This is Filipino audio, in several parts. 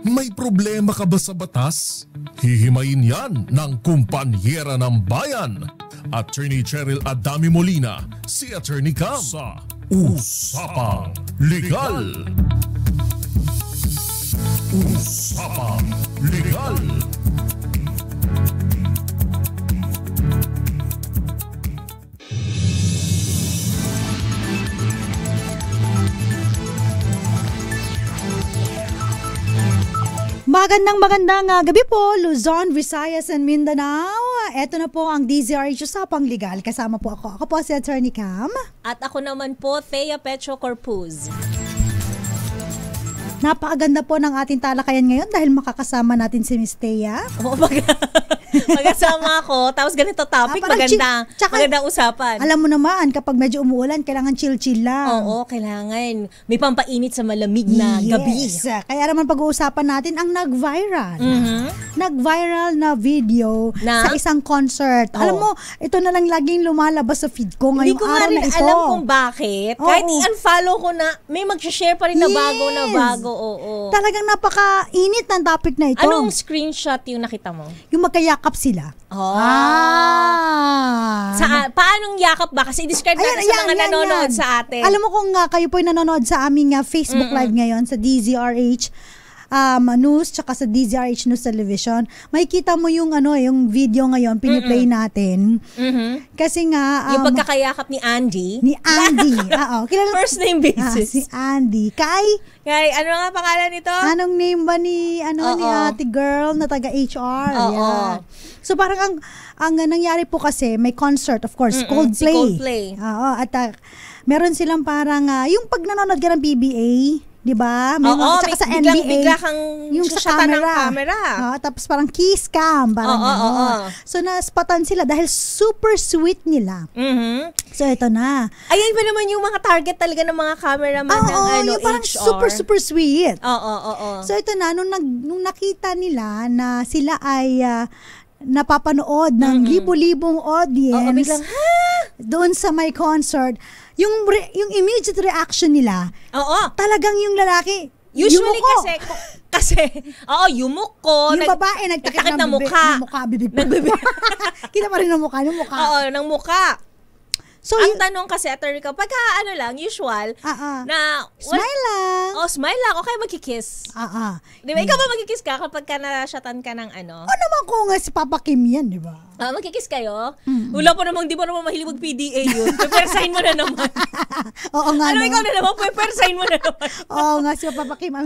May problema ka ba sa batas? Hihimayin yan ng kumpanyera ng bayan. Attorney Cheryl Adami Molina, si Attorney Cam sa Usapang Legal. Usapang Legal. Magandang gabi po, Luzon, Visayas, and Mindanao. Ito na po ang DZRH Usapang Legal. Kasama po ako. Ako po si Attorney Cam. At ako naman po, Thea Petro Corpuz. Napakaganda po ng ating talakayan ngayon dahil makakasama natin si Miss Thea. Oo, magkasama ako. Tapos ganito topic, magandang usapan. Alam mo naman, kapag medyo umuulan, kailangan chill-chill lang. Oo, kailangan. May pampainit sa malamig na gabi. Kaya naman pag-uusapan natin ang nag-viral. Nag-viral na video sa isang concert. Alam mo, ito na lang laging lumalabas sa feed ko ngayong araw na ito. Hindi ko nga rin alam kung bakit. Kahit i-unfollow ko na, may mag-share pa rin na bago. Oo. Talagang napaka-init ng topic na ito. Anong screenshot yung nakita mo? Yung magkayakap sila. Paanong yakap ba? Kasi i-describe natin sa mga nanonood sa atin. Alam mo kung kayo po'y nanonood sa aming Facebook Live ngayon sa DZRH News tsaka sa DZRH News Television, makikita mo yung yung video ngayon piniplay natin. Kasi nga yung pagkakayakap ni Andy. Kilala, first name basis. Si Andy. Kay ano nga pangalan nito? Anong name ba ni ni ate girl na taga HR? So parang ang nangyari po kasi may concert, of course, Coldplay. Si Coldplay. At meron silang parang yung pag nanonood ka ng PBA, di ba? Tsaka sa NBA, bigla kang yung sa camera. Tapos parang kiss cam. So naspatan sila dahil super sweet nila. So ito na. Ayan ba naman yung mga target talaga ng mga cameraman ng yung parang HR? super sweet. Oo. So ito na, nung nakita nila na sila ay napapanood ng libo-libong audience biglang, doon sa my concert, yung immediate reaction nila, talagang yung lalaki, usually yumuko. kasi yumuko. Yung babae, nagtakip ng mukha, bibig. Kita pa rin ng mukha, ng mukha. So, ang tanong kasi, attorney ka, pagka usual, na smile lang. Smile lang. Okay, magkikiss. Di ba? Ikaw ba magkikiss ka kapag na-shotan ka ng ano? O naman ko nga si Papa Kim yan, di ba? Magkikiss kayo? Wala pa namang, di ba naman mahilig mag-PDA yun? Pepersahin mo na naman. Oo nga, no? Ikaw na naman, pepersahin mo na naman. Oo nga, si Papa Kim,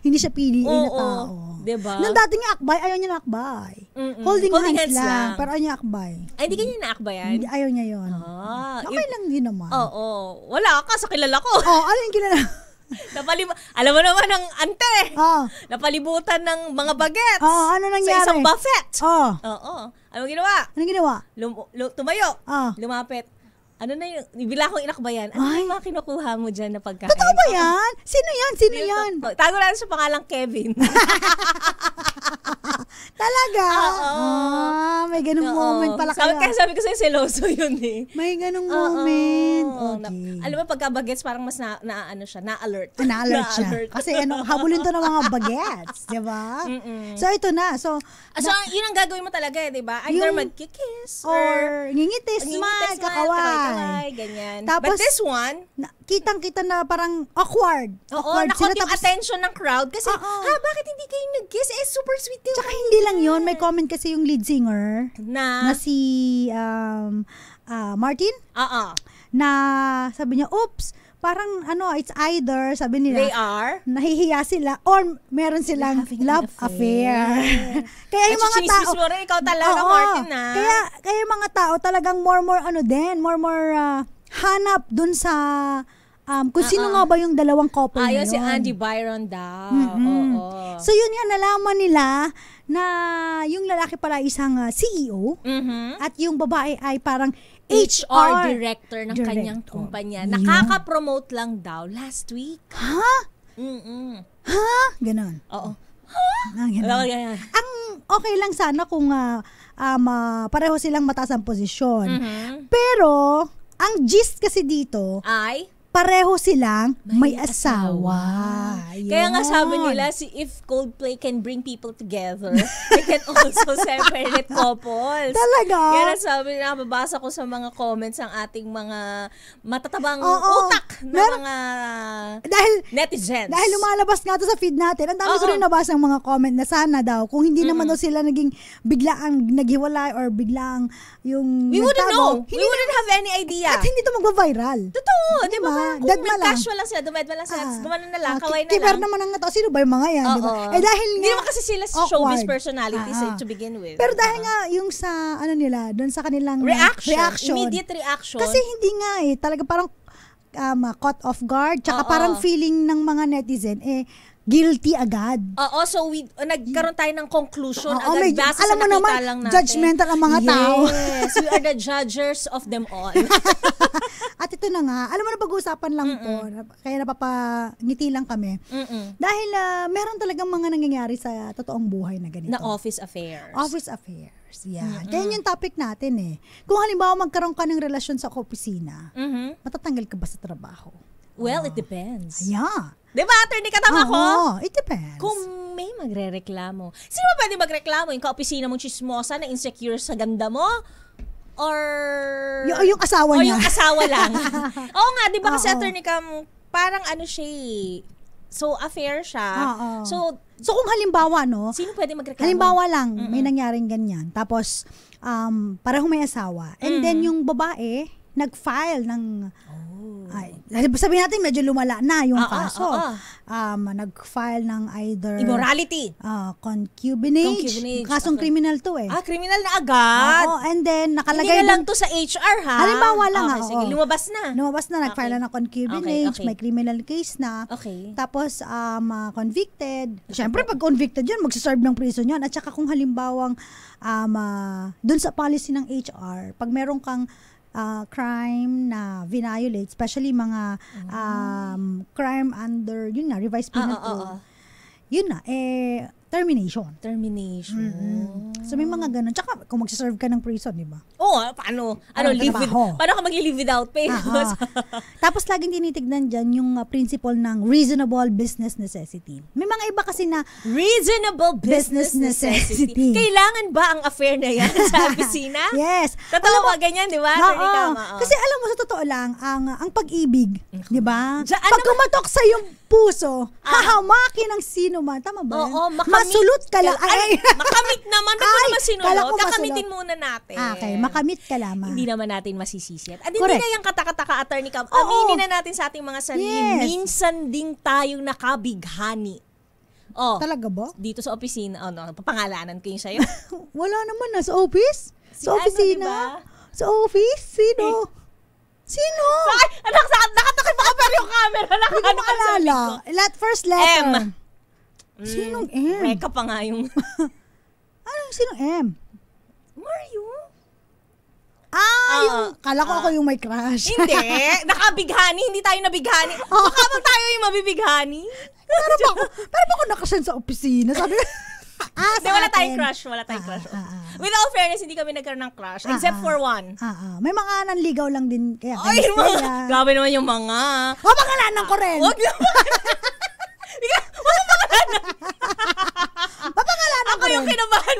hindi siya PDA na tao. Diba? Nung dating akbay, ayaw niya na akbay. Holding hands lang. Pero ayaw niya akbay. Ay, hindi kanya na-akbayan? Ayaw niya yun. Okay lang din naman. Wala ka sa kilala ko. Ano yung kilala? Alam mo naman ang ante. Napalibutan ng mga bagets. Ano nangyari? Sa isang buffet. Anong ginawa? Anong ginawa? Tumayo. Lumapit. Ano na yung, bila akong inakbayan. Ano yung mga kinukuha mo dyan na pagkain? Totoo ba yan? Sino yan? Tago lang sa pangalang Kevin. Talaga? May ganung moment pala kayo. Sabi ko sa'yo, seloso yun eh. May ganung moment. Okay. Alam mo, pagka bagets, parang mas na-alert. Na-alert siya. Kasi habulin to ng mga bagets. Diba? So, ito na. So, yun ang gagawin mo talaga eh, diba? Either magkikiss or ngingitis, smile, kakaway. Ganyan. Tapos, but this one, kitang-kita na parang awkward. Nakot yung attention ng crowd. Kasi, bakit hindi kayo nag-kiss? Super sweet yun. Tsaka hindi lang yun. May comment kasi yung lead singer na si Martin. Na sabi niya, oops, parang it's either, sabi nila, they are nahihiya sila or meron silang love affair. Kaya yung mga tao, ikaw talaga, Martin, kaya yung mga tao talagang more hanap dun sa kung sino nga ba yung dalawang couple na yun. Si Andy Byron daw. So yun nga, nalaman nila na yung lalaki pala isang CEO at yung babae ay parang HR director ng kanyang kumpanya. Nakaka-promote lang daw last week. Ganon. Oo. Ganon. Ang okay lang sana kung pareho silang mataas ang posisyon. Pero ang gist kasi dito ay pareho silang may asawa. Kaya nga sabi nila, if Coldplay can bring people together, they can also separate couples. Talaga? Kaya sabi nila, babasa ko sa mga comments ang ating mga matatabang utak na mga netizens. Dahil lumalabas nga to sa feed natin, ang dami ko rin nabasa ang mga comment na sana daw, kung hindi naman daw sila naging biglaang naghiwalay or biglaang yung we wouldn't know. We wouldn't have any idea. At hindi to magva-viral. Totoo, di ba? Kung lang. casual lang sila, dumedma lang sila, gumano na lang, kaway na Kiber lang. naman ang nga to. Sino ba yung mga yan? Diba? Dahil hindi naman kasi sila showbiz personalities to begin with. Pero dahil nga yung sa, nila, doon sa kanilang reaction. Immediate reaction. Kasi hindi nga talaga parang caught off guard. Tsaka parang feeling ng mga netizen, guilty agad. So nagkaroon tayo ng conclusion agad base sa nakita lang natin. Judgmental ang mga tao. Yes, we are the judgers of them all. At ito na nga, alam mo na pag-uusapan lang po, kaya napapangiti lang kami. Dahil meron talagang mga nangyayari sa totoong buhay na ganito. Na office affairs. Office affairs, yan. Kaya yung topic natin Kung halimbawa magkaroon ka ng relasyon sa opisina, matatanggal ka ba sa trabaho? Well, it depends. Yeah. Diba, attorney, katama ko? It depends. Kung may magre-reklamo. Sino ba pwede magreklamo? Yung kaopisina mong chismosa na insecure sa ganda mo? Or yung asawa niya. O yung asawa lang. Oo nga, di ba kasi attorney parang siya so affair siya. So kung halimbawa, sino pwede magreklamo? Halimbawa lang, may nangyaring ganyan. Tapos, parehong may asawa. And then yung babae, nag-file ng sabihin natin medyo lumala na yung kaso. Nag-file ng either immorality, concubinage. Kasong criminal to criminal na agad. And then nakalagay hindi na lang to sa HR halimbawa lang sige, lumabas na. Nag-file na ng concubinage, may criminal case na. Tapos convicted. Siyempre pag convicted yun, magsaserve ng prison yun. At saka kung halimbawang dun sa policy ng HR, pag meron kang crime na violate, especially mga crime under revised penal code. Yun na, termination. So may mga ganun. Tsaka kung magsaserve ka ng prison, di ba? Paano? Paano ka mag-live without pay? Tapos laging tinitignan dyan yung principle ng reasonable business necessity. May mga iba kasi na reasonable business necessity. Kailangan ba ang affair na yan sa opisina? Yes. Totoo ba ganyan, di ba? Kasi alam mo, sa totoo lang, ang pag-ibig, di ba? Pag kumatok sa yung puso, hahamakin ng sino man. Tama ba? Masulot ka lang. Makamit naman. Huwag mo naman sinulot. Kakamitin muna natin. Okay, makamit ka lamang. Hindi naman natin masisisi. At hindi na yung katakataka, attorney Cam. Aminin na natin sa ating mga sarili. Yes. Minsan ding tayong nakabighani. Talaga ba? Dito sa opisina. Papangalanan ko yung sa'yo. Wala naman na. Sa office? Sa opisina? Diba? Sa office? Sino? Nakatakip ako pero yung camera. Hindi ko maalala. First letter. M. Sinong M? Reka pa nga yung... Sinong M? Mario? Kala ko ako yung may crush. Hindi. Nakabighani. Hindi tayo nabighani. Baka bang tayo yung mabibighani? Pero ba ako nakasyan sa opisina? Sabi wala tayong crush. With all fairness, hindi kami nagkaroon ng crush. Except for one. May mga nanligaw lang din. Kaya, grabe naman yung mga... pangalanan ko rin. Huwag naman. Papangalanan ako yung kinabahan.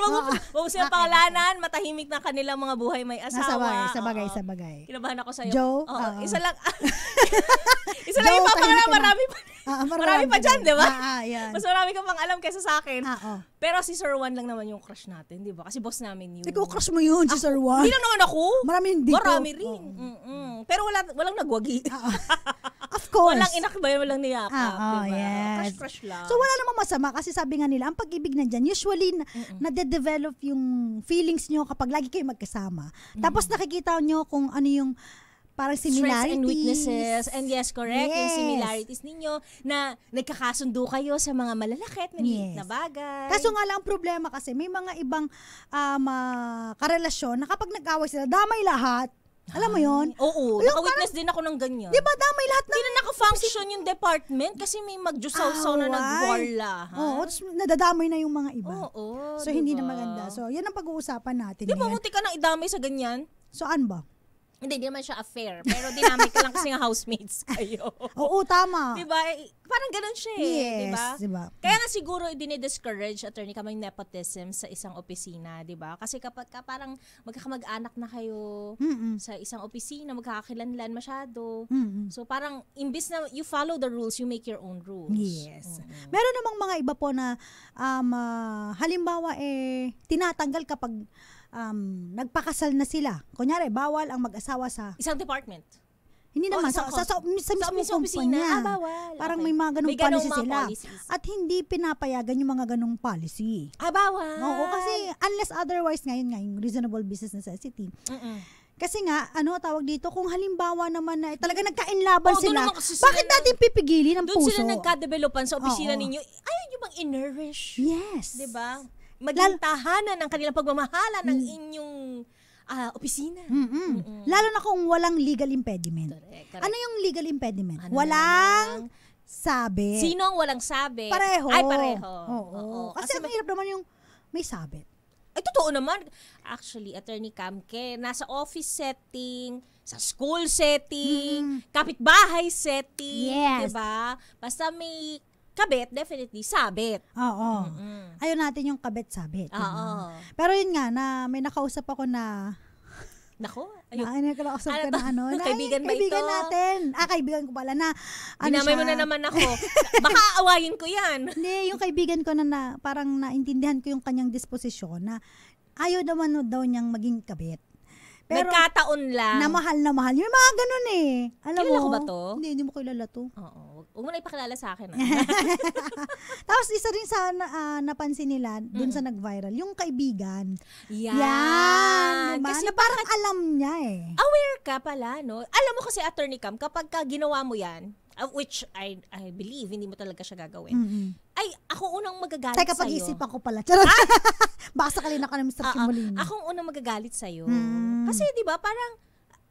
Huwag siya pangalanan. Matahimik na kanilang mga buhay may asawa. Sa bagay. Kinabahan ako sa'yo. Joe? Isa lang. Isa lang yung papangalanan. Marami pa dyan, di ba? Mas marami ka pang alam kaysa sa akin. Pero si Sir Juan lang naman yung crush natin, di ba? Kasi boss namin yun. Ikaw crush mo yun, si Sir Juan. Hindi lang naman ako. Marami rin. Pero walang nagwagi. Of course. Walang inakbayan, walang niyakap. Diba? Yes. Crush lang. So wala namang masama kasi sabi nga nila, ang pag-ibig nandyan, usually nade-develop yung feelings nyo kapag lagi kayo magkasama. Tapos nakikita nyo kung ano yung parang similarities. Strengths and weaknesses. And yes, correct. Yes. Yung similarities ninyo na nagkakasundo kayo sa mga malalakit, maliit na bagay. Kaso nga lang, problema kasi may mga ibang karelasyon na kapag nag-away sila, damay lahat. Alam mo yun? Oo. Naka-witness din ako ng ganyan. Di ba damay lahat na? Hindi na naka-function yung department kasi may magjusaw-saw na nag-warla. Oo. Nadadamay na yung mga iba. Oo. So, hindi na maganda. So, yan ang pag-uusapan natin. Di ba muti ka nang idamay sa ganyan? Saan ba? Hindi naman siya affair. Pero dynamic ka lang kasi nga housemates kayo. Oo, tama. Diba? Parang ganun siya Yes, diba? Kaya nga siguro dinidiscourage, attorney, kaming nepotism sa isang opisina, diba? Kasi kapag parang magkakamag-anak na kayo sa isang opisina, magkakakilanlan masyado. So parang, imbis na you follow the rules, you make your own rules. Yes. Meron namang mga iba po na halimbawa tinatanggal kapag nagpakasal na sila. Kunyari, bawal ang mag-asawa sa isang department. Hindi naman, sa mismo kumpanya. Bawal. Parang may mga ganung policy sila. Policies. At hindi pinapayagan yung mga ganung policy. Bawal. Oo, kasi unless otherwise ngayon yung reasonable business necessity. Kasi nga, tawag dito, kung halimbawa naman na talaga nagkainlaban sila, bakit natin pipigilin ang puso? Doon sila nagka-developan sa opisina ninyo. Ayaw nyo bang i-nourish? Yes. Diba? Maging tahanan ng kanilang pagmamahala ng inyong opisina. Lalo na kung walang legal impediment. Correct. Ano yung legal impediment? Walang sabit. Sino ang walang sabit? Pareho. Ay, pareho. Oo. Kasi mahirap naman yung may sabit. Ay, totoo naman. Actually, Attorney Camke, nasa office setting, sa school setting, kapitbahay setting, diba? Basta may kabit, definitely, sabit. Oo. Ayaw natin yung kabit-sabit. Oo. Pero yun nga, may nakausap ako na... Nako? Nakausap ko na kaibigan ba ito? Kaibigan natin. Kaibigan ko pala na... Dinamay mo na naman ako. Baka aawayin ko yan. Hindi, yung kaibigan ko na parang naintindihan ko yung kanyang disposisyon na ayaw naman daw niyang maging kabit. Pero, nagkataon lang. Na mahal. Yung mga ganun Alam kilala mo, ko ba to? Hindi mo kilala to. Oo. Huwag mo na ipakilala sa akin. Tapos isa rin sa napansin nila dun sa nag-viral, yung kaibigan. Yan. Diba? Kasi na parang alam niya aware ka pala, no? Alam mo kasi, Attorney Cam, kapag ginawa mo yan, which I believe, hindi mo talaga siya gagawin. Ay, ako unang magagalit sa'yo. Teka, pag-iisipan ko pala. Baka sakalin ako ng Mr. Kimolino. Ako unang magagalit sa'yo. Kasi, di ba, parang,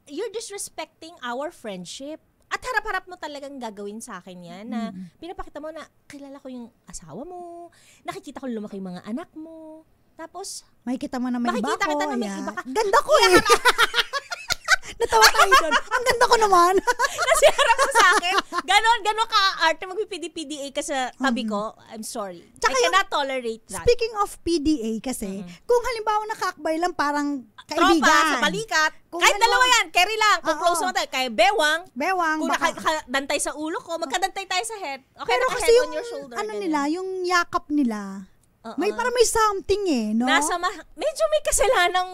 you're disrespecting our friendship. At harap-harap mo talagang gagawin sa akin yan na pinapakita mo na kilala ko yung asawa mo, nakikita ko lumaki yung mga anak mo, tapos makikita mo na may iba ko. Makikita kita na may iba ka. Ganda ko Natawa tayo doon. Ang ganda ko naman. Kasi harap mo sa akin, ganon ka-arte, magpipidi-PDA ka sa tabi ko, I'm sorry. Tsaka I cannot tolerate that. Speaking of PDA kasi, kung halimbawa nakakbay lang parang kaibigan. Tropa, sa balikat. Kahit dalawa yan, carry lang. Kung close naman tayo, kay Bewang. Kung nakadantay sa ulo ko, magkadantay tayo sa head. Okay, pero kasi head yung, on your shoulder. Yung yakap nila, parang may something no? Medyo may kasalanang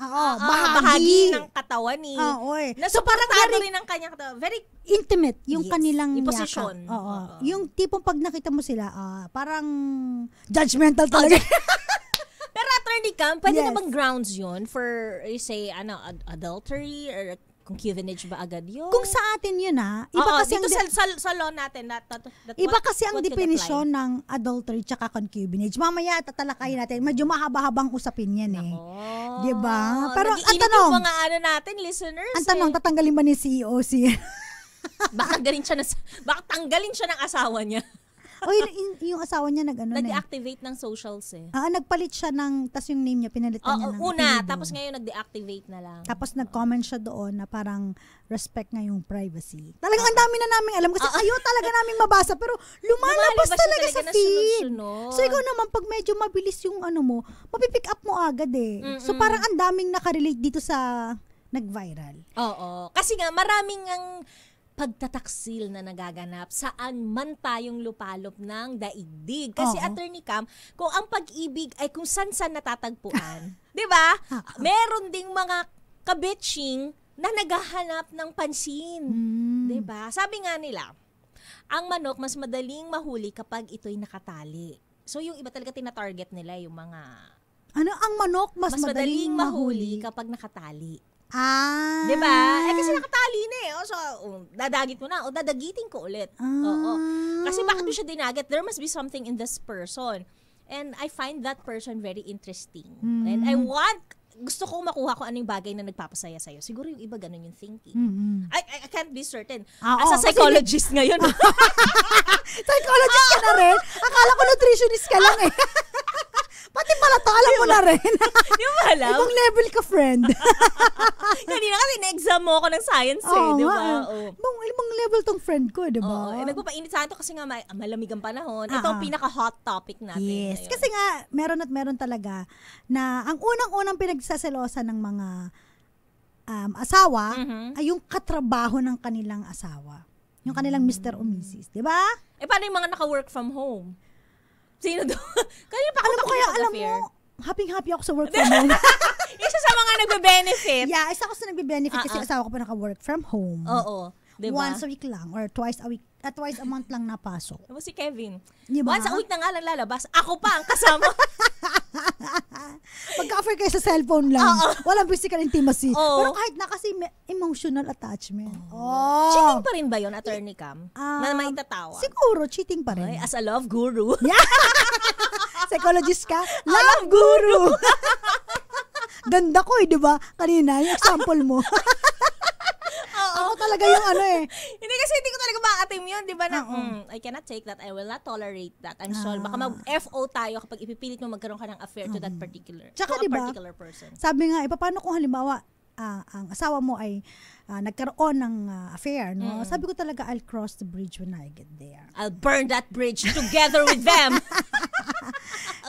bahagi ng katawan So parang rin ang kanyang katawan. Very intimate yung kanilang position. Yakap. Yung tipong pag nakita mo sila, parang judgmental talaga. Pero Attorney Cam, pwede na bang grounds yun for, say, adultery or concubinage ba agad yun? Kung sa atin yun iba kasi dito sa law natin. Iba kasi ang definisyon ng adultery tsaka concubinage. Mamaya tatalakayin natin. Medyo mahaba-habang usapin yan Diba? Pero ang tanong, yung mga natin, listeners. Ang tanong, tatanggalin ba ni CEO Baka tanggalin siya ng asawa niya. Yung asawa niya nag-deactivate ng socials nagpalit siya tas yung name niya, pinalitan niya ng una, tapos ngayon nag-deactivate na lang. Tapos nag-comment siya doon na parang respect nga yung privacy. Talagang ang dami na naming alam kasi ayaw talaga naming mabasa pero lumalabas talaga sa feed. So ikaw naman, pag medyo mabilis yung mo, mapipick up mo agad So parang ang daming nakarelate dito sa nag-viral. Oo. Kasi nga, maraming ang pagtataksil na nagaganap saan man tayong lupalop ng daigdig. Kasi Attorney Cam, kung ang pag-ibig ay kung saan-saan natatagpuan, di ba? Meron ding mga kabitching na naghahanap ng pansin. Di ba? Sabi nga nila, ang manok mas madaling mahuli kapag ito'y nakatali. So yung iba talaga tina-target nila yung mga... ang manok mas madaling mahuli kapag nakatali. Diba? Kasi nakatali na So, dadagit mo na o dadagitin ko ulit. Kasi bakit mo siya dinagat? There must be something in this person. And I find that person very interesting. And gusto ko makuha ko anong bagay na nagpapasaya sa'yo. Siguro yung iba ganun yung thinking. I can't be certain. As a psychologist ngayon. Psychologist ka na rin? Akala ko nutritionist ka lang Pati pala to, alam mo na rin. Di mo alam? Ibang level ka, friend. Kanina kasi na-exam mo ako ng science di ba? Ibang level tong friend ko, di ba? Nagpapainit sa ato kasi nga malamig ang panahon. Ito ang pinaka-hot topic natin. Yes, ngayon. kasi nga, meron talaga na ang unang-unang pinagsaselosan ng mga asawa ay yung katrabaho ng kanilang asawa. Yung kanilang Mr. o Mrs. Di ba? Paano yung mga naka-work from home? Sino doon? Kanina pa alam mo, happy-happy ako sa work from home. Isa sa mga nagbe-benefit. Yeah, isa ako sa nagbe-benefit kasi asawa ko pa naka-work from home. Oo. Diba? Once a week lang or twice a month lang napasok. Diba si Kevin? Diba? Once a week na nga lang lalabas. Ako pa ang kasama. Magka-offer kayo sa cellphone lang. Walang physical intimacy. Pero kahit na kasi emotional attachment. Cheating pa rin ba yun, Attorney Cam? Na maitatawa? Siguro, cheating pa rin. Ay, as a love guru. Yeah. Psychologist ka? Love guru. Ganda ko di ba? Kanina, yung example mo. Ako talaga yung Hindi kasi hindi ko talaga ma-atim yun, di ba? I cannot take that. I will not tolerate that. I'm sorry. Baka mag-FO tayo kapag ipipilit mo magkaroon ka ng affair to that particular particular person. Sabi nga, paano kung halimbawa, ang asawa mo ay nagkaroon ng affair, no? Sabi ko talaga, I'll cross the bridge when I get there. I'll burn that bridge together with them.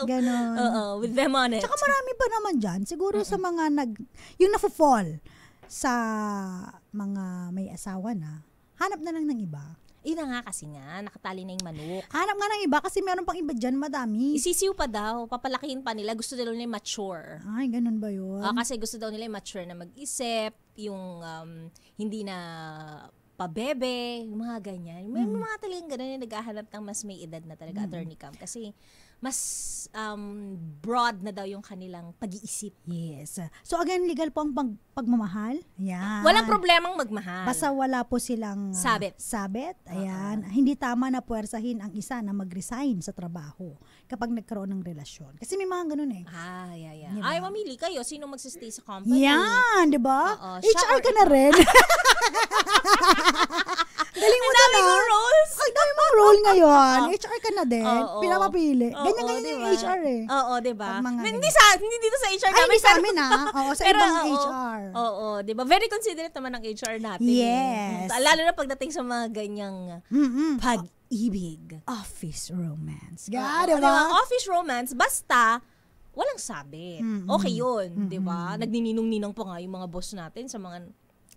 Ganon. With them on it. Tsaka marami pa naman dyan. Siguro sa mga yung nafo-fall sa mga may asawa na, hanap na lang ng iba. Ina nga kasi nga, nakatali na yung manok. Hanap nga ng iba kasi meron pang iba dyan, madami. Isisiw pa daw, papalakihin pa nila, gusto nila mature. Ay, ganun ba yun? Kasi gusto daw nila mature na mag-isip, yung hindi na pabebe, yung mga ganyan. May mga talagang ganun yung naghahanap ng mas may edad na talaga, Attorney Cam. Kasi mas broad na daw yung kanilang pag-iisip. Yes. So again, legal po ang pagmamahal. Ayan. Walang problemang magmahal. Basta wala po silang sabit. Ayan. Hindi tama na puwersahin ang isa na mag-resign sa trabaho kapag nagkaroon ng relasyon. Kasi may mga ganun eh. Yeah. Diba? Ay, mamili kayo. Sino magsistay sa company? Yan, di ba? HR ka na rin. Galing mo na. Ang dami mong roles. Ang dami mong role ngayon. HR ka na din. Pinapapili. Ganyan yung HR eh. Oo, diba? Hindi dito sa HR namin. Ay, hindi sa amin Oo, sa ibang HR. Oo, diba? Very considerate naman ng HR natin. Yes. Lalo na pagdating sa mga ganyang pag-ibig. Office romance. Diba? Office romance, basta walang sabit. Okay yun, diba? Nagnininong-ninong pa nga yung mga boss natin sa mga...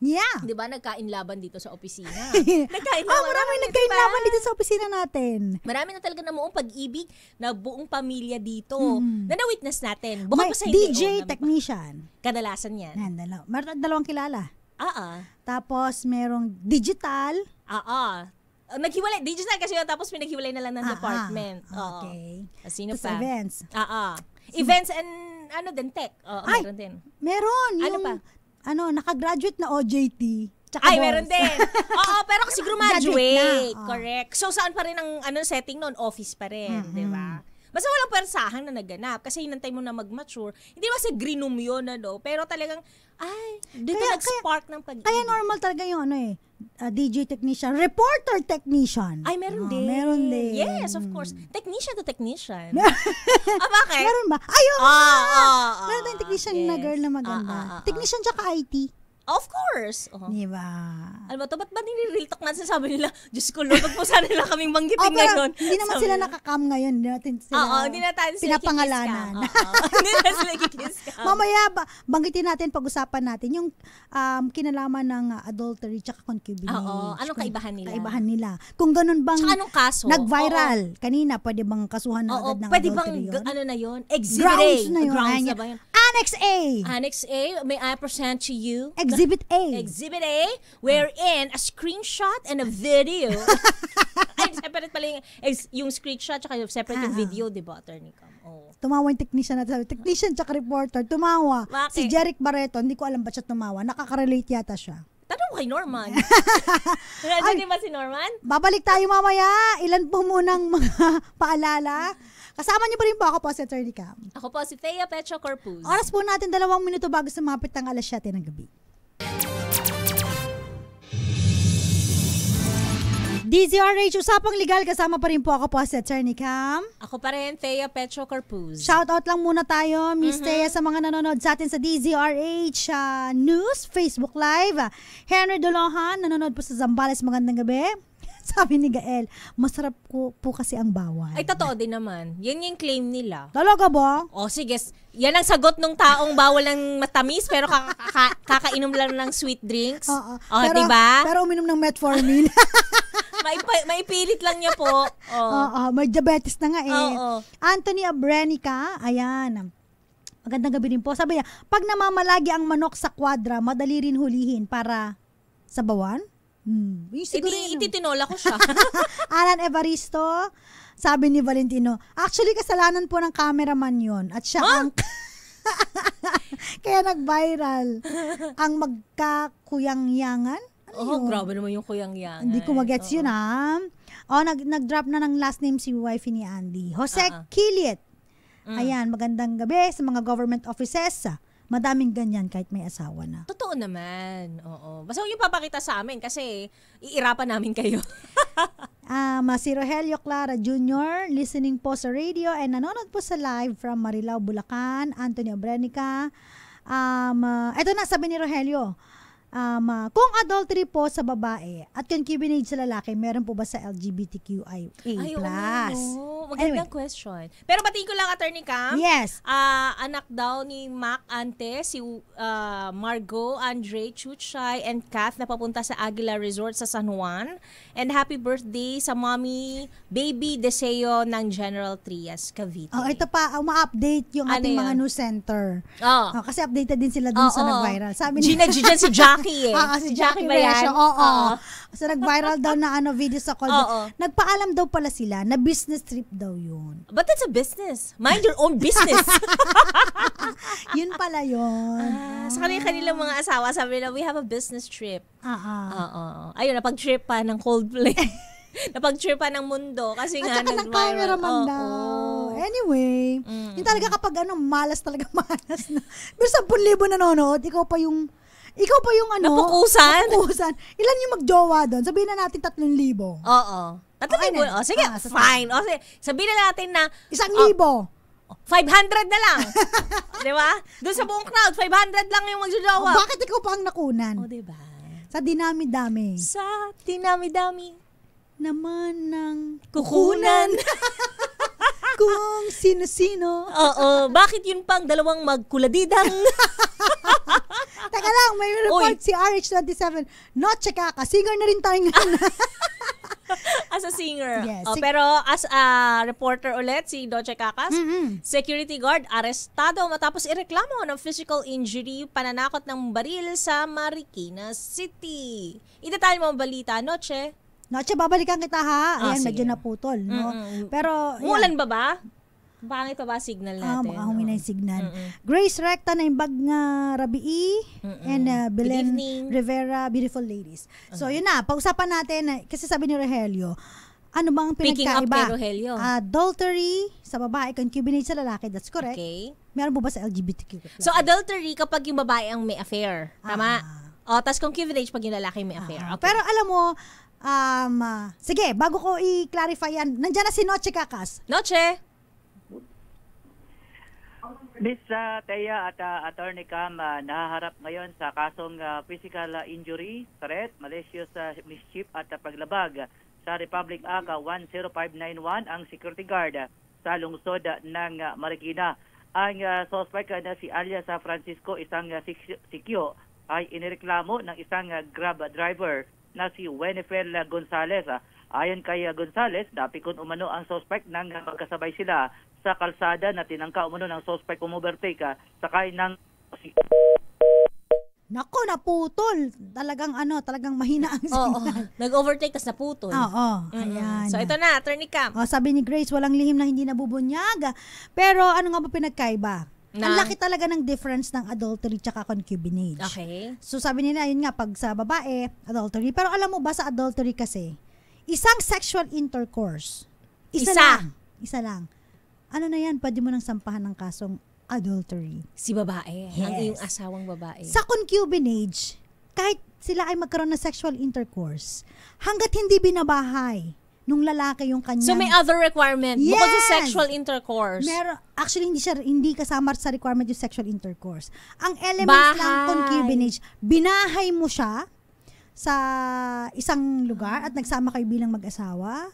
Yeah. Di ba nagkainlaban dito sa opisina? Maraming nagkainlaban dito sa opisina natin. Marami na talaga namuong pag-ibig na buong pamilya dito. Na na-witness natin. Bukod pa sa DJ technician. Kadalasan yan. Meron dalawang kilala. Tapos merong digital. Naghiwalay. Digital kasi yun, tapos pinaghiwalay na lang ng department. Okay. Sino tapos pa? Events. Events and tech. Meron din. Meron. Ano pa? Nakagraduate na OJT. Ay, meron din. Pero kasi graduate. Correct. So, saan pa rin ang setting noon? Office pa rin, di ba? Basta walang persahan na naganap kasi hinantay mo na mag-mature. Hindi ba sa greenum yun, pero talagang, dito nag-spark ng pag-ibig. Kaya normal talaga yung DJ technician, reporter technician. Ay, meron din. Meron din. Yes, of course. Technician to technician. Bakit? Meron ba? Ayun! Meron tayong technician na girl na maganda. Technician tsaka IT. Of course. Diba? Alam mo to, ba't ba nire-real talk natin sabi nila, Diyos ko Lord, wag po sana nila kaming banggitin ngayon. Hindi naman sila nakakam ngayon. Hindi natin sila pinapangalanan. Hindi natin sila kikiss ka. Mamaya, banggitin natin, pag-usapan natin yung kinalaman ng adultery tsaka concubinage. Anong kaibahan nila? Kaibahan nila. Kung ganun bang anong kaso? Nag-viral. Kanina, pwede bang kasuhan na agad ng pwede adultery bang, yun? na yun? Exhibit A. Grounds na ba yun? Annex A. Annex A, may I present to you Exhibit A. Exhibit A, wherein a screenshot and a video. Ay, separate pala yung screenshot tsaka separate yung video, di ba, Attorney Cam? Tumawa yung technician natin. Technician tsaka reporter, tumawa. Bakit? Si Jeric Barreto, hindi ko alam ba siya tumawa. Nakaka-relate yata siya. Tanong ko kay Norman. Nandiyan ba si Norman? Babalik tayo mamaya. Ilan po munang mga paalala. Kasama niyo pa rin po ako po si Attorney Cam. Ako po si Thea Pecho Corpus. Oras po natin 2 minuto bago sumapit ang 7:00 ng gabi. DZRH, Usapang Legal, kasama pa rin po ako po si Attorney Cam. Ako pa rin, Thea Petro Corpuz. Shoutout lang muna tayo, Miss Thea, sa mga nanonood sa atin sa DZRH News, Facebook Live. Henry Dolohan, nanonood po sa Zambales, magandang gabi. Sabi ni Gael, masarap po kasi ang bawal. Ay, totoo din naman. Yan yung claim nila. Talaga ba? O, sige. Yan ang sagot ng taong bawal ng matamis pero kakainom lang ng sweet drinks. Oo. O, diba? Pero uminom ng metformin. Maipilit lang niya po. Oo, may diabetes na nga eh. Oo. Anthony Abrenica, ayan. Magandang gabi rin po. Sabi niya, pag namamalagi ang manok sa kwadra, madali rin hulihin para sa bawan? Ititinola ko siya. Alan Evaristo, sabi ni Valentino, actually kasalanan po ng cameraman yon at siya ang kaya nag-viral ang magkakuyang-yangan. Grabe naman yung kuyang-yangan. Hindi ko magets yun ha. Nag-drop na ng last name si wife ni Andy. Jose Kiliet. Ayan, magandang gabi sa mga government offices. Madaming ganyan kahit may asawa na. Totoo naman. Oo. Basta huwag yung papakita sa amin kasi iirapan namin kayo. Si Rogelio Clara Jr. listening po sa radio and nanonood po sa live from Marilao, Bulacan. Anthony Abrenica. Ito na, sabi ni Rogelio. Kung adultery po sa babae at concubinage sa lalaki, meron po ba sa LGBTQIA+? Magandang question. Pero batiin ko lang, Attorney Cam. Yes. Anak daw ni Mac Ante, si Margot, Andre, Chuchay, and Kath na papunta sa Aguila Resort sa San Juan. And happy birthday sa mommy, baby Deseo ng General Trias, Cavite. Ito pa, ma-update yung ating mga news center. Kasi updated din sila dun sa nag-viral. Sabi ni Gina si Jackie eh. Si Jackie ba yan? Oo. So nag-viral daw na video sa call. Nagpaalam daw pala sila na business trip daw yun. But that's a business. Mind your own business. Yun pala yun. Sa kanilang mga asawa, sabi nila, we have a business trip. Ayun, napag-trip pa ng Coldplay. Napag-trip pa ng mundo kasi at nga nag-viral. At saka ng cameraman daw. Anyway, yun talaga kapag malas talaga malas na. Pero 10,000 nanonood, ikaw pa yung napukusan. Ilan yung magjowa doon? Sabihin na natin 3,000. Oo. 3,000. Sige, fine. Sabihin na natin na 1,000. 500 na lang. Di ba? Doon sa buong crowd, 500 lang yung magjojowa. Bakit ikaw pa ang nakunan? Diba? Sa dinami-dami. Naman ng kukunan. Kung sino-sino. Bakit yun pang dalawang magkuladidang? Teka lang, may report si RH27. Noche Kaka, singer na rin tayo ngayon. As a singer. Yes. Pero as a reporter ulit, si Noche Kakas, security guard, arestado matapos ireklamo ng physical injury, pananakot ng baril sa Marikina City. I-detail mo ang balita, Noche. Noche, babalikan kita ha. Ayan, medyo naputol. No? Pero, umulan ba? Pangit pa ba signal natin? Makahumi na yung signal. Grace Recta na imbag nga Rabii and Belen Rivera, beautiful ladies. So, yun na. Pag-usapan natin, kasi sabi ni Rogelio, ano bang pinagkaiba? Picking up kay Rogelio. Adultery sa babae, concubinage sa lalaki. That's correct. Okay. Meron po ba sa LGBTQ? So, adultery kapag yung babae ang may affair. Tama? Tapos concubinage pag yung lalaki may affair. Okay. Pero alam mo, sige, bago ko i-clarify yan, nandiyan na si Noche Kakas. Noche! Miss Thea at Attorney Cam, nahaharap ngayon sa kasong physical injury, threat, malicious mischief at paglabag sa Republic Act 10591 ang security guard sa lungsod ng Marikina. Ang suspect na si alias Francisco, isang sikyo, ay inireklamo ng isang Grab driver na si Wenifel Gonzales. Ayon kay Gonzales, napikon umano ang suspect nang magkasabay sila sa kalsada na tinangka umano ng suspect umovertake sakay ng... Nako, naputol. Talagang mahina ang signal. Nag-overtake tas naputol. Ayan. So ito na, Attorney Cam. Sabi ni Grace, walang lihim na hindi nabubunyag. Pero ano nga ba pinagkaiba? Ang laki talaga ng difference ng adultery tsaka concubinage. Okay. So sabi nila, yun nga, pag sa babae, adultery. Pero alam mo ba sa adultery kasi, isang sexual intercourse. Isa lang. Ano na yan? Pwede mo nang sampahan ng kasong adultery. Si babae. Yes. Ang iyong asawang babae. Sa concubinage, kahit sila ay magkaroon ng sexual intercourse, hanggat hindi binabahay nung lalaki yung kanyang... So may other requirement bukod sa sexual intercourse? Actually, hindi kasama sa requirement yung sexual intercourse. Ang elements ng concubinage, binahay mo siya sa isang lugar at nagsama kayo bilang mag-asawa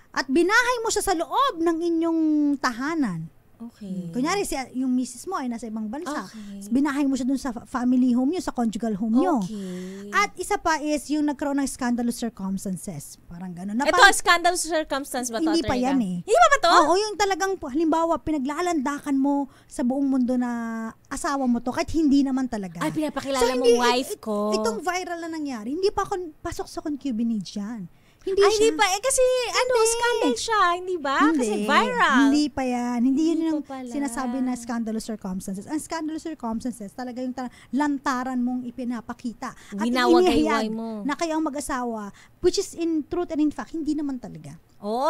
at binahay mo siya sa loob ng inyong tahanan. Okay. Kunyari, yung misis mo ay nasa ibang bansa. Okay. Binahay mo siya dun sa family home nyo, sa conjugal home nyo. Okay. At isa pa is yung nagkaroon ng scandalous circumstances. Parang gano'n. Ito, scandalous circumstance ba ito? Hindi pa yan eh. Hindi pa ba to? Oo, yung talagang, halimbawa, pinaglalandakan mo sa buong mundo na asawa mo to, kahit hindi naman talaga. Ay, pinapakilala mo wife ko. Itong viral na nangyari, hindi pa pasok sa concubinage yan. Hindi pa. Kasi, scandal siya. Hindi ba? Kasi viral. Hindi pa yan. Hindi yun yung pala sinasabi na scandalous circumstances. Ang scandalous circumstances, talaga yung lantaran mong ipinapakita. At ginawagayway mo. Na kayong mag-asawa, which is in truth and in fact, hindi naman talaga.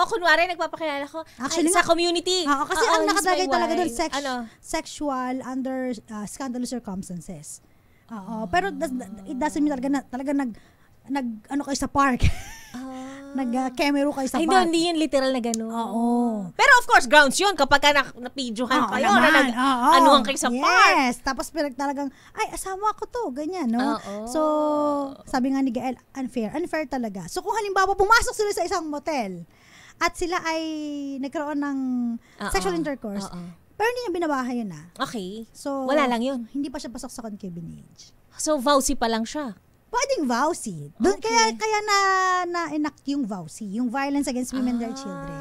Kunwari, nagpapakilala ko Actually, sa community. Kasi ang nakalagay talaga doon, sexual under scandalous circumstances. Pero it doesn't mean talaga kayo sa park. Nag-camero kayo sa park. Hindi yun literal na gano'n. Oo. Pero of course, grounds yun kapag na-videohan kayo na anuhan kayo sa park. Yes. Tapos talagang, ay, asawa ko to. Ganyan, no? So, sabi nga ni Gael, unfair. Unfair talaga. So, kung halimbawa, pumasok sila sa isang motel at sila ay nagkaroon ng sexual intercourse, pero hindi niya binabahay yun Okay. So, wala lang yun. Hindi pa siya pasok sa concubinage. So, vowsy pa lang siya. Pwedeng vowsy. Kaya na-enact yung vowsy, yung violence against women and their children.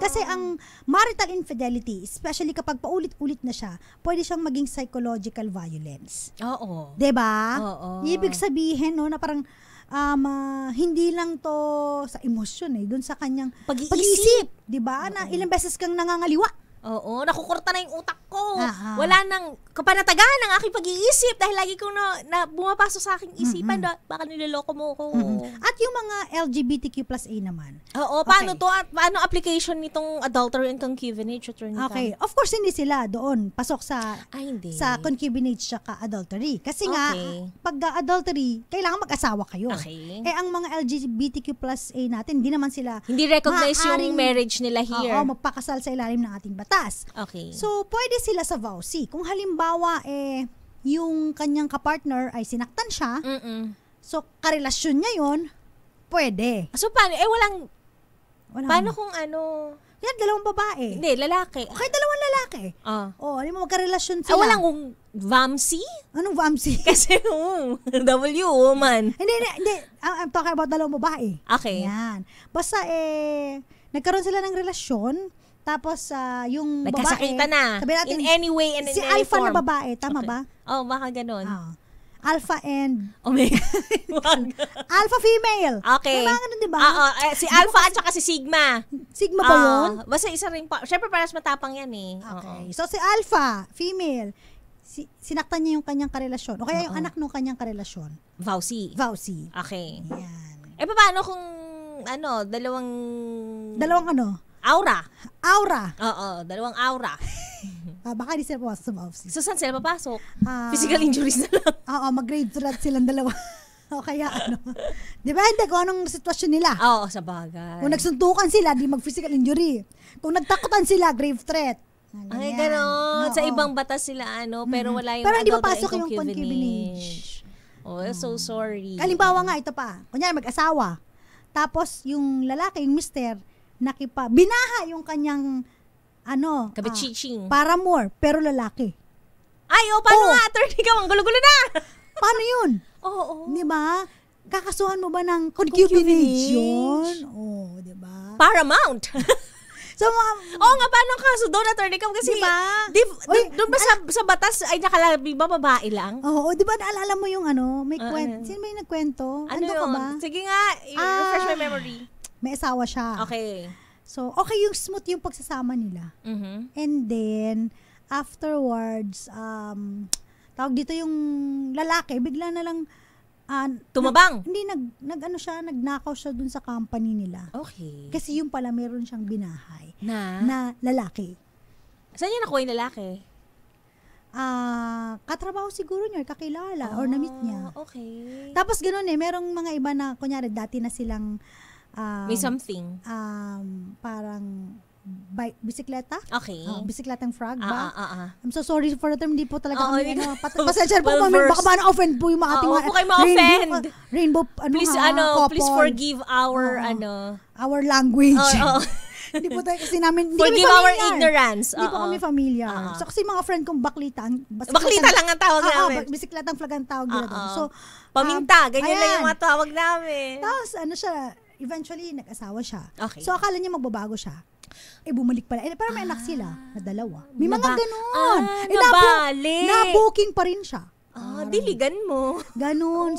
Kasi ang marital infidelity, especially kapag paulit-ulit na siya, pwede siyang maging psychological violence. Oo. 'Di ba? Oo. Ibig sabihin na parang hindi lang to sa emosyon doon sa kanyang pag-iisip, 'di ba? Na ilang beses kang nangangaliwa. Oo, nakukurta na yung utak ko. Wala nang kapanatagan ng aking pag-iisip dahil lagi kong na bumapasok sa aking isipan na baka niloloko mo ko. At yung mga LGBTQ plus A naman. Oo, paano to? At paano application nitong adultery and concubinage? Okay, of course hindi sila doon pasok sa concubinage saka adultery. Kasi nga, pag adultery, kailangan mag-asawa kayo. Okay. Ang mga LGBTQ plus A natin, hindi naman sila hindi recognize yung marriage nila here. Oo, magpakasal sa ilalim ng ating batas. Okay. So, pwede sila sa vowsy. Kung halimbawa, yung kanyang kapartner ay sinaktan siya, so, karelasyon niya yun, pwede. So, paano? Paano kung yan, dalawang babae. Hindi, lalaki. Okay, dalawang lalaki. Alam mo, magkarelasyon sila. Walang vamsi? Anong vamsi? Kasi, W, woman. Hindi. I'm talking about dalawang babae. Okay. Yan. Basta, nagkaroon sila ng relasyon, tapos yung nagkasakita babae, na. Sabi natin, in any way and in si any alpha form. na babae, tama ba? Baka ganun. Alpha and Omega. alpha female. Okay. Diba ganun, diba? Si alpha at saka si sigma. Sigma ba yun? Basta isa rin pa. Siyempre parang matapang yan eh. Okay. So si alpha, female, sinaktan niya yung kanyang karelasyon. O kaya yung anak ng kanyang karelasyon. Vowsy. Okay. Yan. Paano kung dalawang aura. Oo, dalawang aura. Baka di sila pumasok sa vowsy. So, saan sila papasok? Physical injuries na lang. Oo, mag-grade threat silang dalawa. O kaya Di ba? Hindi, kung anong sitwasyon nila. Oo, sa bagay. Kung nagsuntukan sila, di mag-physical injury. Kung nagtakutan sila, grave threat. Ay, gano'n. Sa ibang batas sila, pero wala yung pero hindi adultery papasok and yung concubinage. Oh, so sorry. Halimbawa nga, ito pa. Kunyari, mag-asawa. Tapos, yung lalaki, yung mister, binaha yung kanyang kabichiching. Paramour, pero lalaki. Ay, paano nga, attorney ka? Ang gulo-gulo na. Paano yun? Oo. Di ba? Kakasuhan mo ba ng concubinage yun? Di ba? Paramount. So, nga, paano ang kaso doon, attorney ka? Kasi, doon ba sa batas ay nakalabi ba babae lang? Oo, di ba naalala mo yung may kwento? Sino ba yung nagkwento? Ano ka ba? Sige nga, refresh my memory. May asawa siya. Okay. So, okay yung smooth yung pagsasama nila. And then, afterwards, tawag dito yung lalaki, bigla na lang, tumabang? Hindi, nagnakaw siya dun sa company nila. Okay. Kasi yung pala meron siyang binahay. Na lalaki. Saan niya nakuha yung lalaki? katrabaho siguro niya, kakilala, or na-meet niya. Okay. Tapos ganun merong mga iba na, kunyari, dati na silang, may something. Parang, bisikleta? Okay. Bisikletang frog ba? I'm so sorry for the term, hindi po talaga kami, pasensya po, well-versed. baka ma-offend po yung mga ating Huwag po kayo ma-offend. Rainbow, please, couple. please forgive our, our language. Hindi po tayo kasi namin, hindi forgive our ignorance. Hindi po kami familiar. So kasi mga friend kong baklita. Baklita lang ang tawag namin. Bisikletang flag ang tawag nila doon. So, paminta, ganyan lang yung mga tawag namin. Tapos siya, eventually nag-asawa siya. Okay. So akala niya magbabago siya. Bumalik pala. Pero may anak sila na dalawa. May mga ganun. Nabali. Na-booking pa rin siya. Diligan mo. Ganun.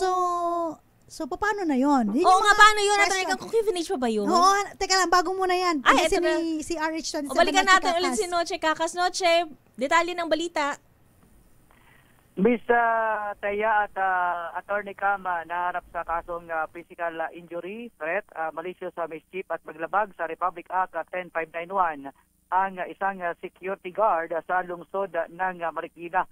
So, paano na yun? Paano yun? Kung finish pa ba yun? Oo, teka lang, bago muna yan. Kasi si RH27. Balikan natin ulit si Noche. Kakas Noche, detalye ng balita. Miss Teya at Attorney Cam naharap sa kasong physical injury, threat, malicious mischief at paglabag sa Republic Act 10591 ang isang security guard sa lungsod ng Marikina.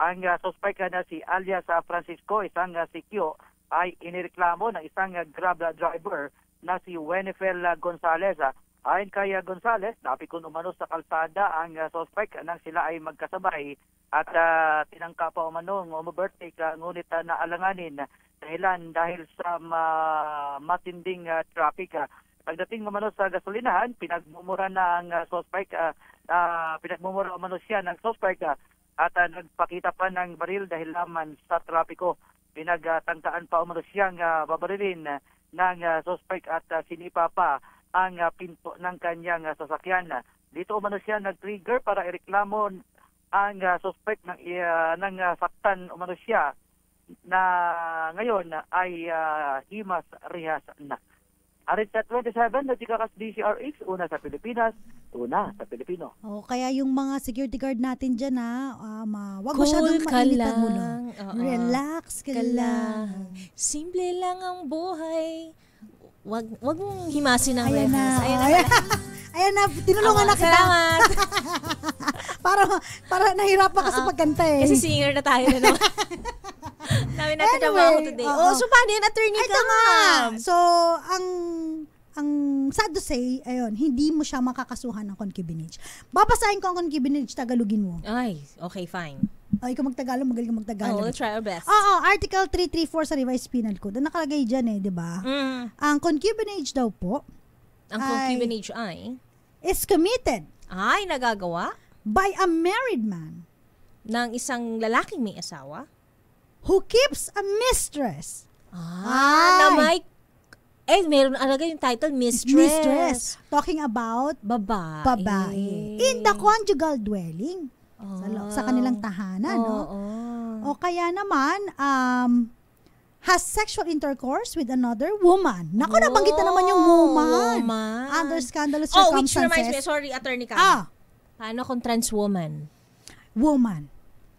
Ang suspect na si alias Francisco, isang sikyo, ay inireklamo ng isang Grab driver na si Wenifel Gonzalez. Ayon kay Gonzalez, napikon umano sa kalsada ang suspect nang sila ay magkasabay at tinangka pa umano ng overtake ngunit naalanganin dahil sa matinding traffic. Pagdating umano sa gasolinahan, pinagmumura na ang suspect, pinagmumura umano siya ng suspect at nagpakita pa ng baril dahil naman sa trapiko. Pinagtangkaan pa umano siyang babarilin ng suspect at sinipa pa ang pinto ng kanyang sasakyan. Dito umano siya nag-trigger para ireklamo ang suspect ng saktan umano siya na ngayon ay himas rehas na. Arit sa 27 na Chikakas DCRX, una sa Pilipinas, una sa Pilipino. Kaya yung mga security guard natin dyan wag masyadong mainitan mo. Relax ka lang. Simple lang ang buhay. Wag mong himasin ang rehas. Ayan na, tinulungan na kita. Salamat. para nahirapan ka sa pagkanta eh. Kasi singer na tayo na naman. Namin natin trabaho today. So paano yun, Attorney Cam? So, ang sad to say, hindi mo siya makakasuhan ng concubinage. Babasahin ko ang concubinage, Tagalogin mo. Ay, okay, fine. Ikaw magtagalog, magaling ka magtagalog. We'll try our best. Article 334 sa Revised Penal Code. Nakalagay dyan di ba? Ang concubinage daw po, ang concubinage is committed. Nagagawa? By a married man. Ng isang lalaking may asawa? Who keeps a mistress. Na may meron alagay yung title, mistress. Talking about babae. In the conjugal dwelling. Sa kanilang tahanan, O kaya naman, has sexual intercourse with another woman. Naku, nabanggit na naman yung woman. Under scandalous circumstances. Which reminds me, sorry, Attorney Cam. Paano kung trans woman? Woman.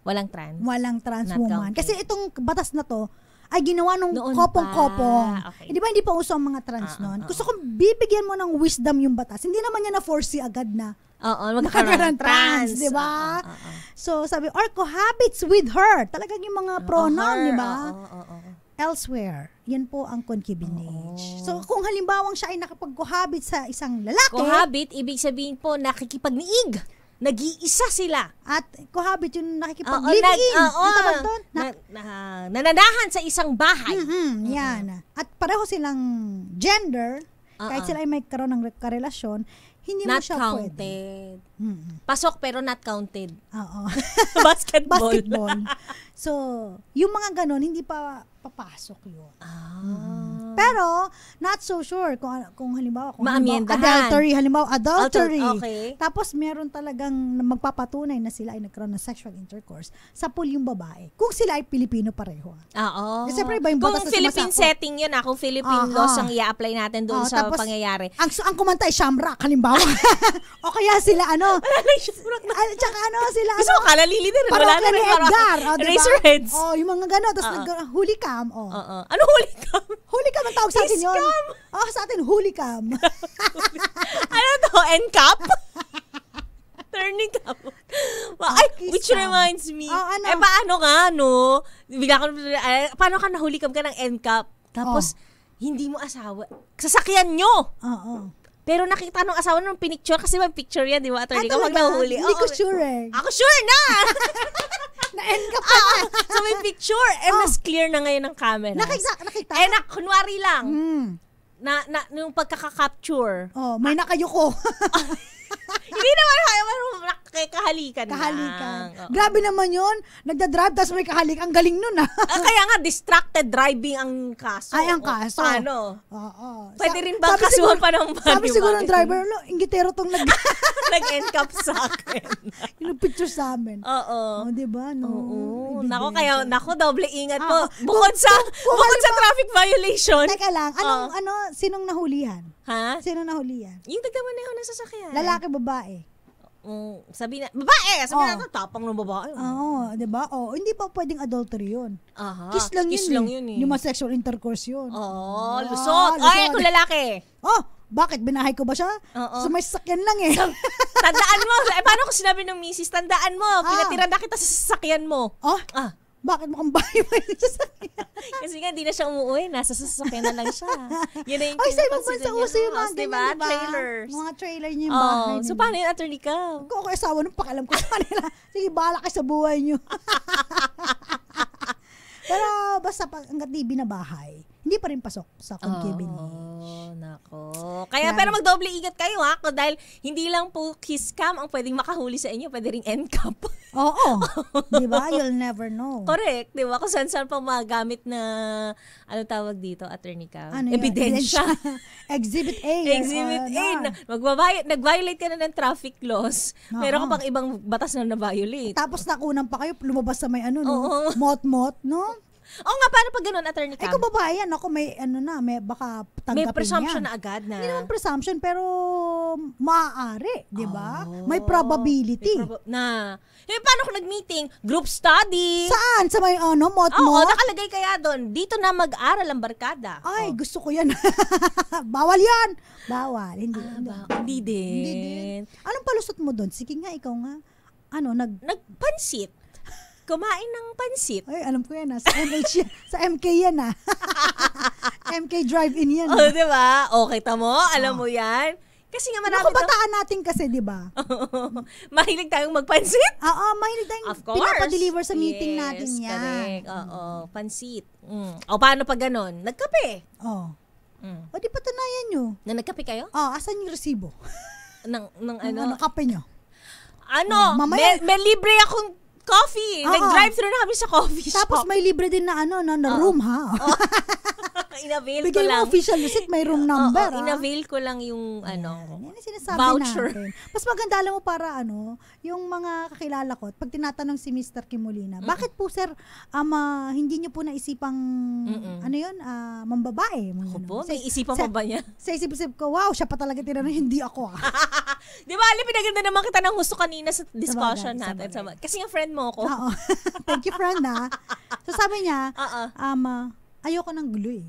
Walang trans? Walang trans woman. Kasi itong batas na to, ay ginawa nung kopong-kopong. Okay. Di ba hindi pa uso ang mga trans noon? Gusto kong bibigyan mo ng wisdom yung batas. Hindi naman niya na-foresee agad na magkakaroon ng trans, di ba? So, sabi, or cohabits with her. Talagang yung mga pronoun, di ba? Elsewhere. Yan po ang concubinage. So, kung halimbawang siya ay nakapag-cohabit sa isang lalaki. Cohabit, ibig sabihin po, nakikipag-niig. Nag-iisa sila. At cohabit yung nakikipag-live-in. Nananahan sa isang bahay. Yan. At pareho silang gender, kahit sila ay may karoon ng karelasyon, hindi mo siya counted. Pasok pero not counted. Basketball. So, yung mga ganon, hindi pa papasok yun. Pero, not so sure kung halimbawa, adultery. Okay. Tapos, meron talagang magpapatunay na sila ay nagkaroon ng sexual intercourse sa pool yung babae. Kung sila ay Pilipino pareho. Kasi siyempre, iba yung batas kung Philippine setting yun, kung Philippine laws ang i-apply natin doon sa tapos, pangyayari. Ang kumanta ay Shamrock, halimbawa. O kaya sila, tsaka sila, gusto mo kalalili din. Parokya ni Edgar. Razorheads. Yung mga gano'n. Tapos hulikam. Ano hulikam? Hulikam ang tawag sa atin yun. Sa atin, hulikam. Ano to? Encap? Turning cap. Which Which reminds me, ano? paano ka, no? Paano ka nahulikam ka ng NCAP, tapos hindi mo asawa, sasakyan nyo. Oo. Pero nakita nung asawa nung pinicture, kasi may picture yan, di ba, attorney? Kapag nahuhuli. Hindi ko sure eh. Ako sure na! Na-NCAP ka na. So may picture, mas clear na ngayon ng camera. Nakita? Kunwari lang, yung pagkaka-capture. May nakayuko. Hindi naman kahalikan lang. Grabe naman yun. Nagdadrive, tapos may kahalik. Ang galing nun kaya nga, distracted driving ang kaso. Ay, ang kaso. Paano? Oo. Pwede rin ba kasuhan pa ng Sabi siguro ng driver, inggitero tong nag-NCAP sa akin. Yung picture sa amin. Oo. Diba? No? Oo. Nako, doble ingat po. Bukod sa traffic violation. Teka lang, sinong nahulihan? Ha? Sino nahulihan? Yung nagdamaneho na sasakyan. Lalaki, babae? Sabi na, babae! Sabi na, tapang ng babae. Oo, diba? Hindi pa pwedeng adultery yun. Kiss lang yun eh. Hindi mas sexual intercourse yun. Lusot. Ay, kung lalaki. Bakit? Binahay ko ba siya? So may sasakyan lang eh. Tandaan mo. Paano ko sinabi ng misis? Tandaan mo. Pinatiran na kita sa sasakyan mo. Bakit mukhang bahay mo yung sasakyan? Kasi nga, di na siya umuwi. Nasa sasakyan na lang siya. Yun na yung sa ibang bansa uso yung mga diba? Trailers. Mga trailer niya yung bahay. So, paano yung attorney ka? Kung ako asawa nung pakialam ko sa kanila. Sige, bahala kayo sa buhay niyo. Pero basta hanggat di binabahay, hindi pa rin pasok sa concubinage. Nako. Kaya pero magdoble ingat kayo dahil hindi lang po kiss cam ang pwedeng makahuli sa inyo, pwede ring NCAP. Oo. Di ba? You'll never know. Correct. Di ba? Kung saan pa magamit na, ano tawag dito, attorney ka? Ebidensya. Exhibit A. Exhibit A. Nag-violate ka na ng traffic laws. Meron ka pang ibang batas na na-violate. Tapos nakunan pa kayo, lumabas sa may mot-mot, no? Nga, paano pag ganun, attorney ka? Kung babae yan, may baka tanggapin may presumption yan. na agad na. Hindi naman presumption, pero maaari, di ba? May probability. Paano kung nag-meeting? Group study? Saan? Sa may mot-mot? Nakalagay kaya doon. Dito na mag-aral ang barkada. Ay, gusto ko yan. Bawal yan. Bawal. Hindi din. Anong palusot mo doon? Sige nga, ikaw nga. Nagpansit. Kumain ng pansit. Ay, alam ko yan Sa MH yan. Sa MK yan MK Drive-In yan diba? Okay, tamo. Alam mo yan. Kasi nga marami kabataan natin kasi, diba? Mahilig tayong magpansit? Oo, mahilig tayong pinapadeliver sa meeting natin yan. Correct. Pansit. Paano pag ganon? Nagkape. O, di patunayan nyo. Na nagkape kayo? Asan yung resibo? Ng kape nyo? Mamaya, may libre akong coffee. Nag-drive-thru na kami sa coffee shop. Tapos may libre din na room, ha? In-avail ko bigay lang. Bigay mo official receipt, may room number, in-avail ko lang yung, yan sinasabi voucher. Natin. Mas maganda alam mo para, yung mga kakilala ko, pag tinatanong si Mr. Kim Molina, bakit po, sir, hindi nyo po naisipang, mambabae? Po, may isipan pa ba niya? Sa isip-isip ko, wow, siya pa talaga tinanong, hindi ako, Di ba, pinaganda naman kita ng gusto kanina sa discussion natin. Kasi yung friend mo ko. Oo. Thank you, friend, So, sabi niya, ayoko ng gulo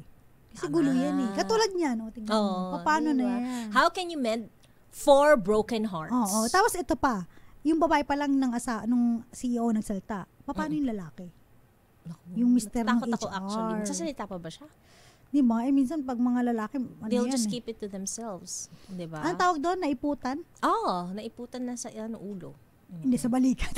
Kasi gulo yan Katulad niyan, tingnan mo. Paano na yan? How can you mend 4 broken hearts? Oo. Tapos ito pa, yung babae pa lang nung CEO nagsalta. Paano yung lalaki? Yung mister ng HR. Takot ako actually. Masasalita pa ba siya? Di ba? Minsan pag mga lalaki, they'll just keep it to themselves. Di ba? Anong tawag doon? Naiputan? Naiputan na sa ulo. Hindi, sa balikat.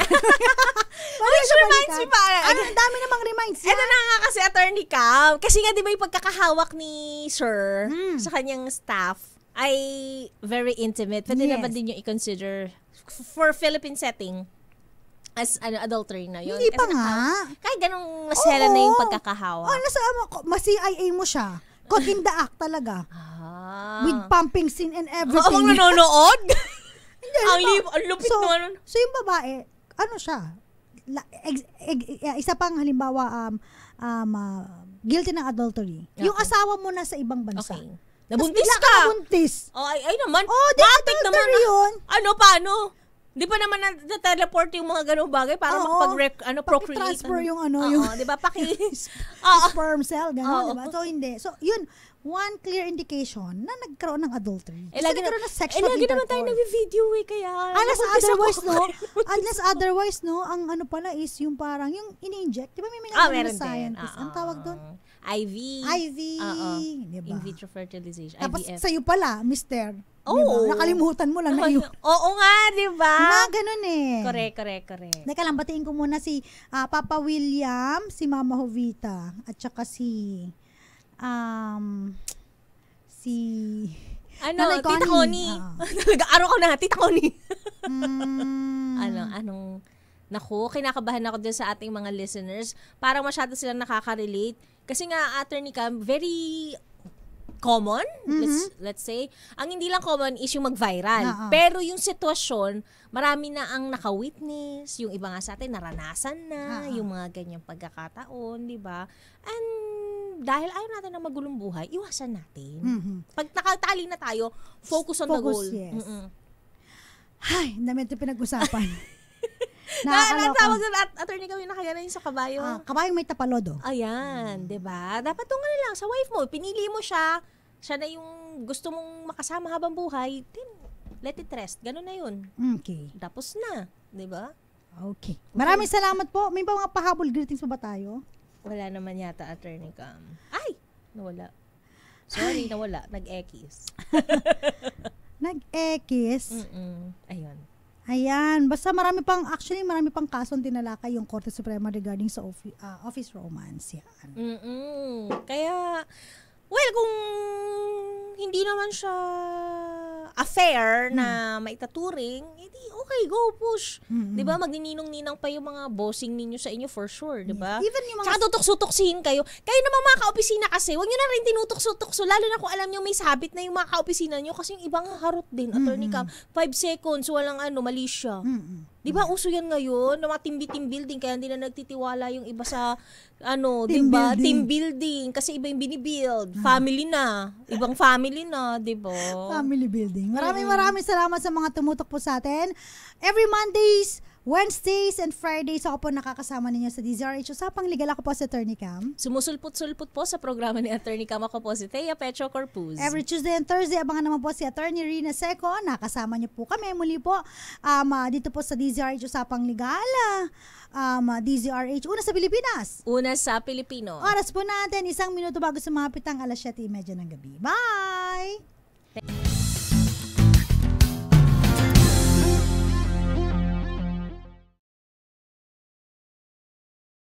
Which reminds me pa. Ang dami namang reminds yan. Ito na nga kasi, attorney Cam. Kasi nga, di ba yung pagkakahawak ni Sir sa kanyang staff ay very intimate. Pwede na ba din yung i-consider for Philippine setting as adultery na yun? Hindi pa nga. Kahit ganong masela na yung pagkakahawak. Mas-CIA mo siya. Caught in the act talaga. With pumping scene and everything. Ang nanonood? Ang lupit naman. So yung babae, siya? Isa pang halimbawa, guilty ng adultery. Okay. Yung asawa mo na sa ibang bansa. Okay. Nabuntis ka. Nabuntis. Ay naman. Di adultery yun. Paano? Di ba naman na-teleport yung mga ganung bagay para makapag-procreate? Transfer yung yung di ba? Sperm cell, gano'n, di ba? So, hindi. So, yun, one clear indication na nagkaroon ng adultery. Lagi nagkaroon ng sexual lagi naman tayo nag-video kaya. Unless otherwise, no, ang ano pala is yung parang, yung ini-inject. Di ba may mga scientist? Ang tawag doon? IV. Di ba? In vitro fertilization. Tapos IVF. sa'yo pala, mister. Diba? Nakalimutan mo lang na yun. Oo nga, di ba? Ganun eh. Correct. Teka lang, batiin ko muna si Papa William, si Mama Jovita, at saka si Tita Connie. Nag-aaral ko na, Tita Connie. Naku, kinakabahan ako dyan sa ating mga listeners. Parang masyado silang nakaka-relate. Kasi nga, Attorney Cam, very common, let's say. Ang hindi lang common is yung mag-viral. Pero yung sitwasyon, marami na ang naka-witness, yung iba nga sa atin naranasan na, yung mga ganyang pagkakataon, di ba? And dahil ayaw natin na magulong buhay, iwasan natin. Pag nakatali na tayo, focus on the goal. Yes. Ay, dami ito pinag-usapan. Natawag na attorney kami nakagana yung sa kabayo. Kabayong may tapalodo. Ayan, 'di ba? Dapat tunga na lang sa wife mo, pinili mo siya na yung gusto mong makasama habang buhay, then let it rest. Ganun na 'yun. Okay. Tapos na, 'di ba? Okay. Maraming salamat po. May mga pahabol greetings pa ba tayo? Wala naman yata, Attorney Cam. Ay, nawala. Sorry, nawala. Nag-ekis. Nag-ekis? Ayun. Ayan, basta marami pang kasong tinalakay yung Korte Suprema regarding sa office romance. Yan. Kaya, well, kung hindi naman siya affair na maitaturing, edi okay, go push. 'Di ba? Magnininong-ninang pa yung mga bossing ninyo sa inyo for sure, 'di ba? Even yung mga tsaka tutok-sutoksihin kayo. Kayo naman mga kaopisina kasi, huwag niyo na rin tinutok-sutokso, lalo na kung alam niyo may sabit na yung mga kaopisina niyo kasi yung ibang harot din, Attorney Cam. 5 seconds, walang mali siya. Di ba, uso yan ngayon, na mga team building, kaya hindi na nagtitiwala yung iba sa, di ba, team building, kasi iba yung binibuild, family na, ibang family na, di ba? Family building. Maraming salamat sa mga tumutok po sa atin. Every Mondays, Wednesdays, and Fridays, ako po nakakasama ninyo sa DZRH Usapang Legal. Ako po si Attorney Cam. Sumusulpot-sulpot po sa programa ni Attorney Cam. Ako po si Thea Petro Corpuz. Every Tuesday and Thursday, abangan naman po si Attorney Rina Seco. Nakasama niyo po kami muli po dito po sa DZRH Usapang Legal. DZRH, una sa Pilipinas. Una sa Pilipino. Oras po natin, 1 minuto bago sumapit ang 7:30 ng gabi. Bye!